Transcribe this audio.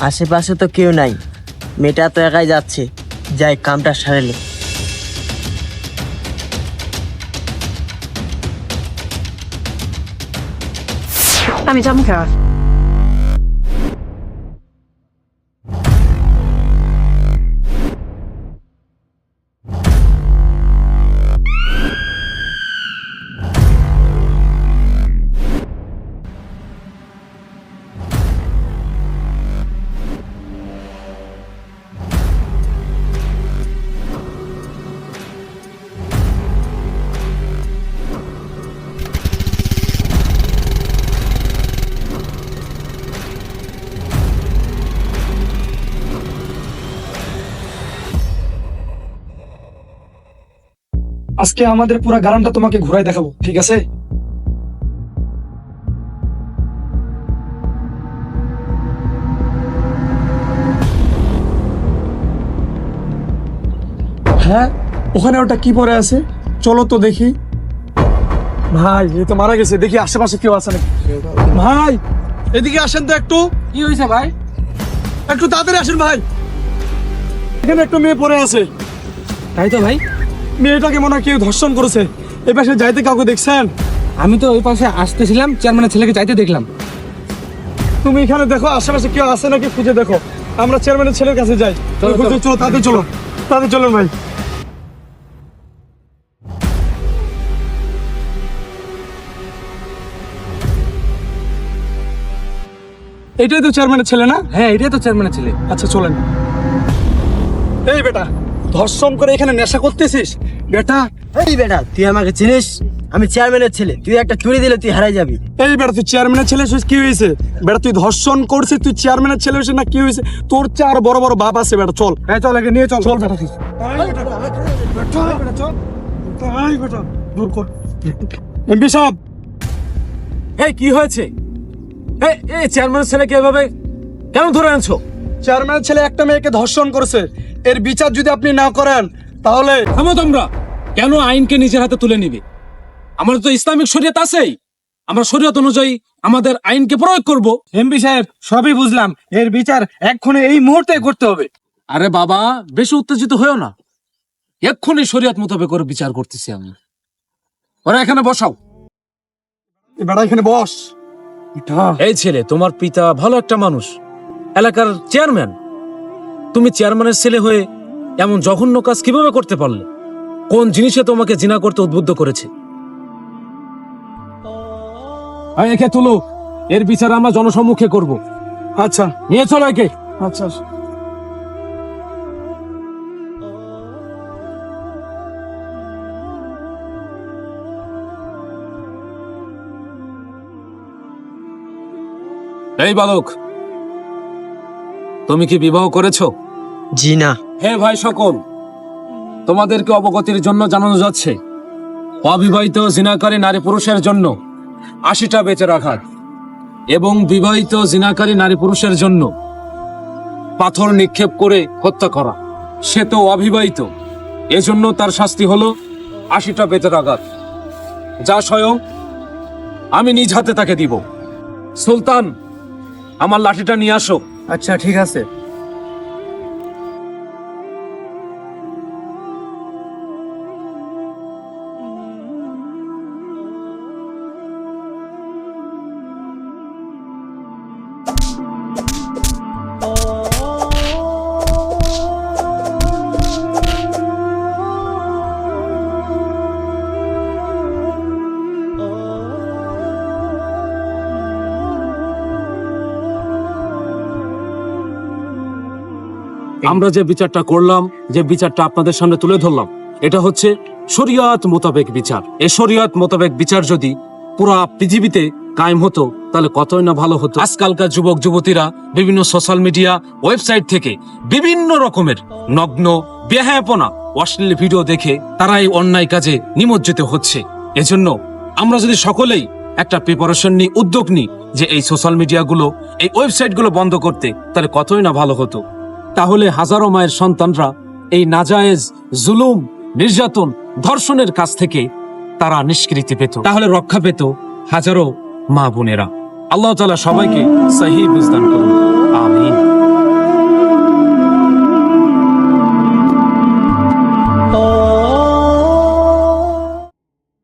আশেপাশে তো কেউ নাই, মেয়েটা তো একাই যাচ্ছে, যাই কামটা সারেলে। আমি যাবো খেয়াল। আজকে আমাদের পুরো গ্রামটা তোমাকে ঘুরাই দেখাবো, ঠিক আছে? হ্যাঁ, ওখানে ওটা কি পরে আছে? চলো তো দেখি। ভাই, এই তো মারা গেছে। দেখি আশেপাশে কেউ আছে নাকি। ভাই, এদিকে আসেন তো একটু। কি হয়েছে ভাই? একটু তাড়াতাড়ি আসেন ভাই। এখানে একটা মেয়ে পড়ে আছে। তাই তো ভাই, মেয়েটাকে মনে হয় কেউ ধর্ষণ করেছে। এই পাশে যাইতে কাউকে দেখছেন? আমি তো ওই পাশে আসতেছিলাম, চেয়ারম্যানের ছেলেকে যাইতে দেখলাম। তুমি এখানে দেখো আশেপাশে কেউ আছে নাকি খুঁজে দেখো। আমরা চেয়ারম্যানের ছেলের কাছে যাই। চলো, চলো চলো, তাড়াতাড়ি চলো, তাড়াতাড়ি চলুন ভাই। এটাই তো চেয়ারম্যানের ছেলে না? হ্যাঁ, এটাই তো চেয়ারম্যানের ছেলে। আচ্ছা চলেন। এই বেটা, ধর্ষণ করে এখানে নেশা করতেছিস? বেটা, এই বেটা, তুই আমাকে চিনিস? আমি চেয়ারম্যানের ছেলে, তুই একটা চুরি দিলে তুই হারাই যাবি। এই বেটা, তুই চেয়ারম্যানের ছেলে হয়েছিস, কি হয়েছে? বেটা, তুই ধর্ষণ করছিস, তুই চেয়ারম্যানের ছেলে হয়েছিস না, কি হয়েছে? তোর চেয়ে আরো বড় বড় বাপ আছে বেটা। চল, হ্যাঁ চল, একে নিয়ে চল। চল বেটা, তুই দূর কর। এমপি সাহেব, এই কি হয়েছে? এই চেয়ারম্যানের ছেলেকে এভাবে কেন ধরে আনছো? চেয়ারম্যানের ছেলে একটা মেয়েকে ধর্ষণ করেছে। এর বিচার যদি আপনি না করেন তাহলে। থামো তোমরা। কেন আইনকে নিজের হাতে তুলে নিবে? আমাদের তো ইসলামিক শরীয়ত আছেই, আমরা শরীয়ত অনুযায়ী আমাদের আইনকে প্রয়োগ করব। এমপি সাহেব, সবই বুঝলাম, এর বিচার এক্ষুনি এই মুহূর্তে করতে হবে। আরে বাবা, বেশি উত্তেজিত হয়েও না, এক্ষুনি শরীয়ত মোতাবেক করে বিচার করতেছি আমি। ওরা এখানে বসাও। এই বেটা এখানে বস। এই ছেলে, তোমার পিতা ভালো একটা মানুষ, এলাকার চেয়ারম্যান। তুমি চেয়ারম্যানের ছেলে হয়ে এমন জঘন্য কাজ কিভাবে করতে পারলে? কোন জিনিসে তোমাকে জিনা করতে উদ্বুদ্ধ করেছে? একে তুলো, এর বিচার আমরা জনসম্মুখে করব। আচ্ছা নিয়ে চলো একে। আচ্ছা। এই বালক, তুমি কি বিবাহ করেছো? জি না। হে ভাই সকল, তোমাদেরকে অবগতির জন্য জানানো যাচ্ছে, অবিবাহিত জিনাকারী নারী পুরুষের জন্য ৮০টা বেতের আঘাত এবং বিবাহিত জিনাকারী নারী পুরুষের জন্য পাথর নিক্ষেপ করে হত্যা করা। সে তো অবিবাহিত, এজন্য তার শাস্তি হলো ৮০টা বেতের আঘাত, যা স্বয়ং আমি নিজ হাতে তাকে দিব। সুলতান, আমার লাঠিটা নিয়ে আসো। আচ্ছা ঠিক আছে। আমরা যে বিচারটা করলাম, যে বিচারটা আপনাদের সামনে তুলে ধরলাম, এটা হচ্ছে শরিয়ত মোতাবেক বিচার। এই শরিয়ত মোতাবেক বিচার যদি পুরা পৃথিবীতে কায়েম হতো তাহলে কতই না ভালো হতো। আজকালকার যুবক যুবতীরা বিভিন্ন সোশ্যাল মিডিয়া ওয়েবসাইট থেকে বিভিন্ন রকমের নগ্ন, বেহায়াপনা, অশ্লীল ভিডিও দেখে তারা এই অন্যায় কাজে নিমজ্জিত হচ্ছে। এজন্য আমরা যদি সকলেই একটা প্রিপারেশন নিই, উদ্যোগ নিই যে এই সোশ্যাল মিডিয়াগুলো, এই ওয়েবসাইটগুলো বন্ধ করতে, তাহলে কতই না ভালো হতো। তাহলে হাজারো মায়ের সন্তানরা এই নাজায়েজ জুলুম, নির্যাতন, ধর্ষণের কাছ থেকে তারা নিষ্কৃতি পেত, তাহলে রক্ষা পেত হাজারো মা বোনেরা। আল্লাহ তাআলা সবাইকে সহিহ বুঝদান করুন।